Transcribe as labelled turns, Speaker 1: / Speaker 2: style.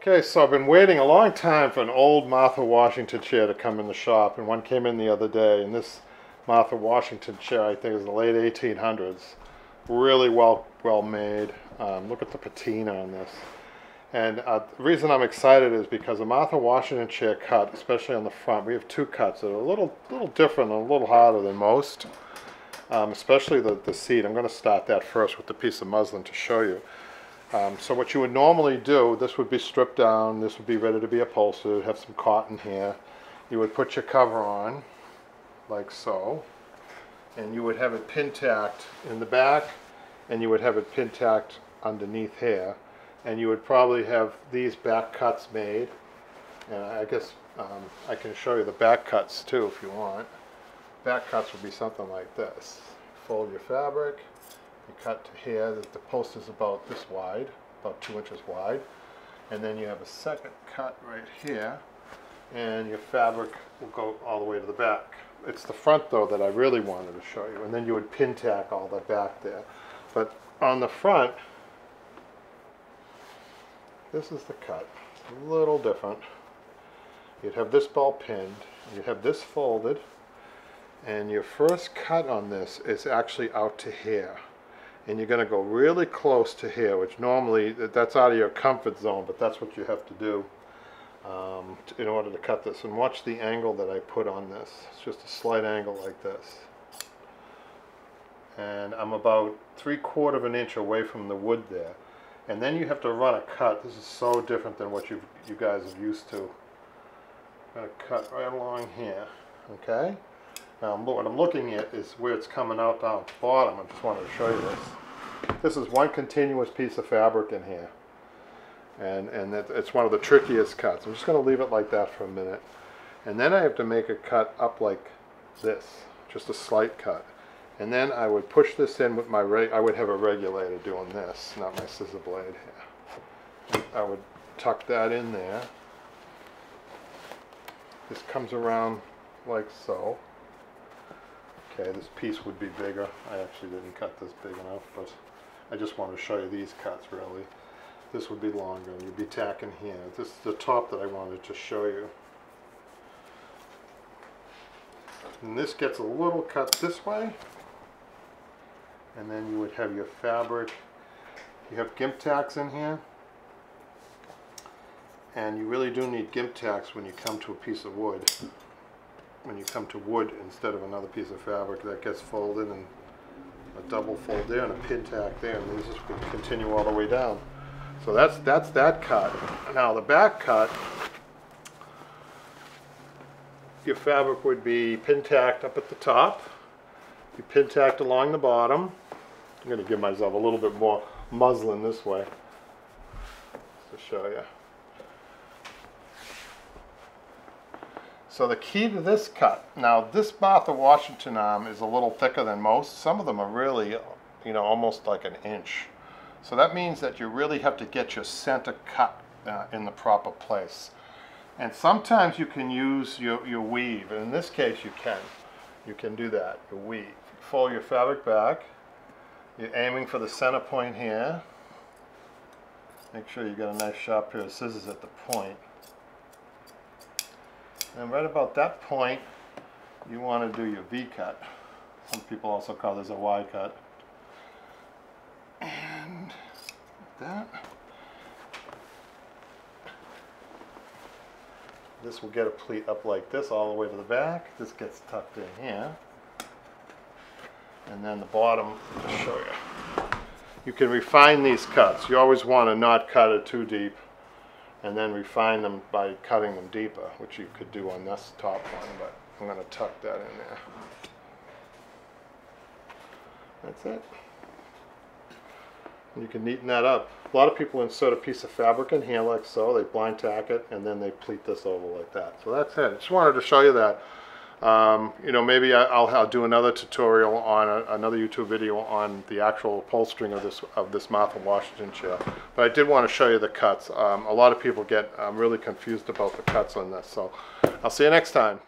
Speaker 1: Okay, so I've been waiting a long time for an old Martha Washington chair to come in the shop, and one came in the other day, and this Martha Washington chair, I think, is the late 1800s. Really well made. Look at the patina on this. And the reason I'm excited is because the Martha Washington chair cut, especially on the front, we have two cuts that are a little different and a little harder than most, especially the seat. I'm going to start that first with the piece of muslin to show you. So what you would normally do, this would be stripped down, this would be ready to be upholstered, have some cotton here. You would put your cover on, like so, and you would have it pin tacked in the back, and you would have it pin tacked underneath here, and you would probably have these back cuts made, and I guess I can show you the back cuts too if you want. Back cuts would be something like this. Fold your fabric. You cut to here, the post is about this wide, about 2 inches wide, and then you have a second cut right here, and your fabric will go all the way to the back. It's the front though that I really wanted to show you, and then you would pin tack all the back there. But on the front, this is the cut, a little different. You'd have this ball pinned, you'd have this folded, and your first cut on this is actually out to here. And you're going to go really close to here, which normally that's out of your comfort zone, but that's what you have to do in order to cut this. And watch the angle that I put on this. It's just a slight angle like this. And I'm about 3/4 of an inch away from the wood there. And then you have to run a cut. This is so different than what you guys are used to. I'm going to cut right along here, okay? Now what I'm looking at is where it's coming out down the bottom. I just wanted to show you this. This is one continuous piece of fabric in here. And it's one of the trickiest cuts. I'm just going to leave it like that for a minute. And then I have to make a cut up like this. Just a slight cut. And then I would push this in with my, I would have a regulator doing this, not my scissor blade here. And I would tuck that in there. This comes around like so. Okay, this piece would be bigger. I actually didn't cut this big enough, but I just want to show you these cuts really. This would be longer, and you'd be tacking here. This is the top that I wanted to show you. And this gets a little cut this way, and then you would have your fabric. You have gimp tacks in here, and you really do need gimp tacks when you come to a piece of wood. When you come to wood instead of another piece of fabric that gets folded, and a double fold there and a pin tack there, and these just would continue all the way down. So that's that cut. Now the back cut, your fabric would be pin tacked up at the top, be pin tacked along the bottom. I'm going to give myself a little bit more muslin this way to show you. So the key to this cut, now this Martha Washington arm is a little thicker than most. Some of them are really, you know, almost like an inch. So that means that you really have to get your center cut in the proper place. And sometimes you can use your weave, and in this case you can. You can do that, your weave. You fold your fabric back. You're aiming for the center point here. Make sure you got a nice sharp pair of scissors at the point. And right about that point, you want to do your V-cut. Some people also call this a Y-cut. And like that. This will get a pleat up like this all the way to the back. This gets tucked in here. And then the bottom, to show you. You can refine these cuts. You always want to not cut it too deep, and then refine them by cutting them deeper, which you could do on this top one, but I'm going to tuck that in there. That's it. And you can neaten that up. A lot of people insert a piece of fabric in here like so, they blind tack it, and then they pleat this over like that. So that's it. Just wanted to show you that. You know, maybe I'll do another tutorial on another YouTube video on the actual upholstering of this Martha Washington chair. But I did want to show you the cuts. A lot of people get really confused about the cuts on this. So I'll see you next time.